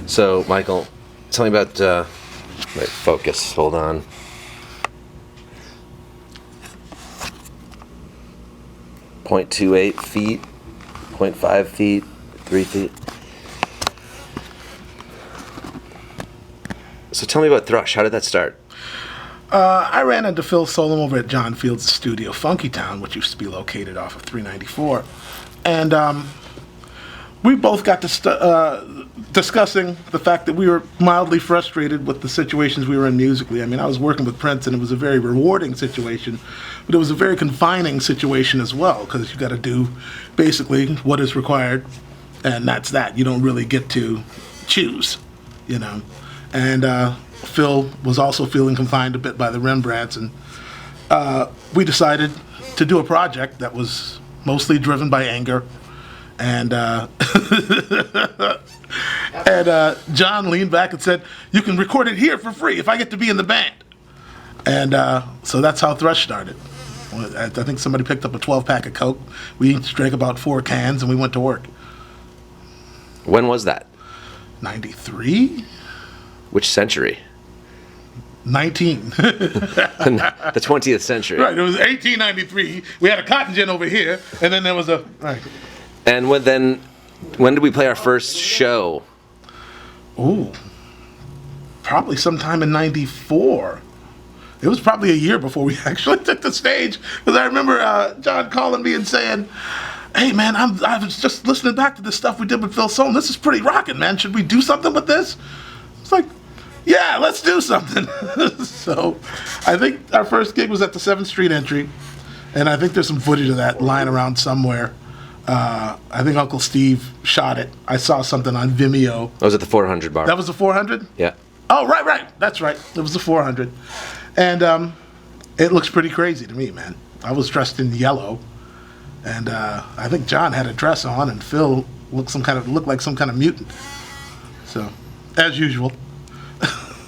So, Michael, tell me about. Wait, focus. Hold on. .28 feet, 0.5 feet, 3 feet. So tell me about Thrush. How did that start? I ran into Phil Solom over at John Field's studio, Funky Town, which used to be located off of 394. And we both got to discussing the fact that we were mildly frustrated with the situations we were in musically. I mean, I was working with Prince, and it was a very rewarding situation, but it was a very confining situation as well, because you got to do basically what is required, and that's that. You don't really get to choose, you know. And Phil was also feeling confined a bit by the Rembrandts, and we decided to do a project that was mostly driven by anger. And John leaned back and said, "You can record it here for free if I get to be in the band." And so that's how Thrush started. I think somebody picked up a 12-pack of Coke. We each drank about 4 cans, and we went to work. When was that? 93? Which century? 19. The 20th century. Right, it was 1893. We had a cotton gin over here, and then there was a... Right. And when did we play our first show? Ooh, probably sometime in 94. It was probably a year before we actually took the stage, because I remember John calling me and saying, "Hey man, I was just listening back to this stuff we did with Phil Solom. This is pretty rocking, man. Should we do something with this?" It's like, yeah, let's do something. So I think our first gig was at the 7th Street entry, and I think there's some footage of that lying around somewhere. I think Uncle Steve shot it. I saw something on Vimeo. I was at the 400 bar. That was the 400? Yeah. Oh, right. That's right. It was the 400. And it looks pretty crazy to me, man. I was dressed in yellow, and I think John had a dress on, and Phil looked like some kind of mutant. So, as usual.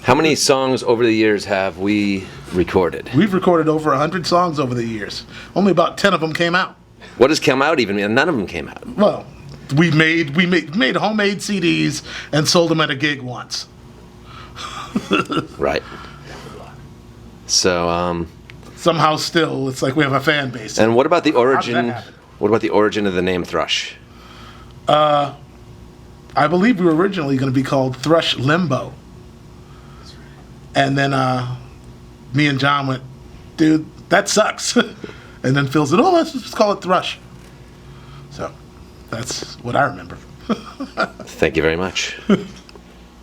How many songs over the years have we recorded? We've recorded over 100 songs over the years. Only about 10 of them came out. What does come out even mean? None of them came out. Well, we made homemade CDs and sold them at a gig once. Right. So somehow still it's like we have a fan base. And what about the origin? How did that happen? What about the origin of the name Thrush? I believe we were originally going to be called Thrush Limbo. And then me and John went, "Dude, that sucks." And then Phil said, "Oh, let's just call it Thrush." So that's what I remember. Thank you very much.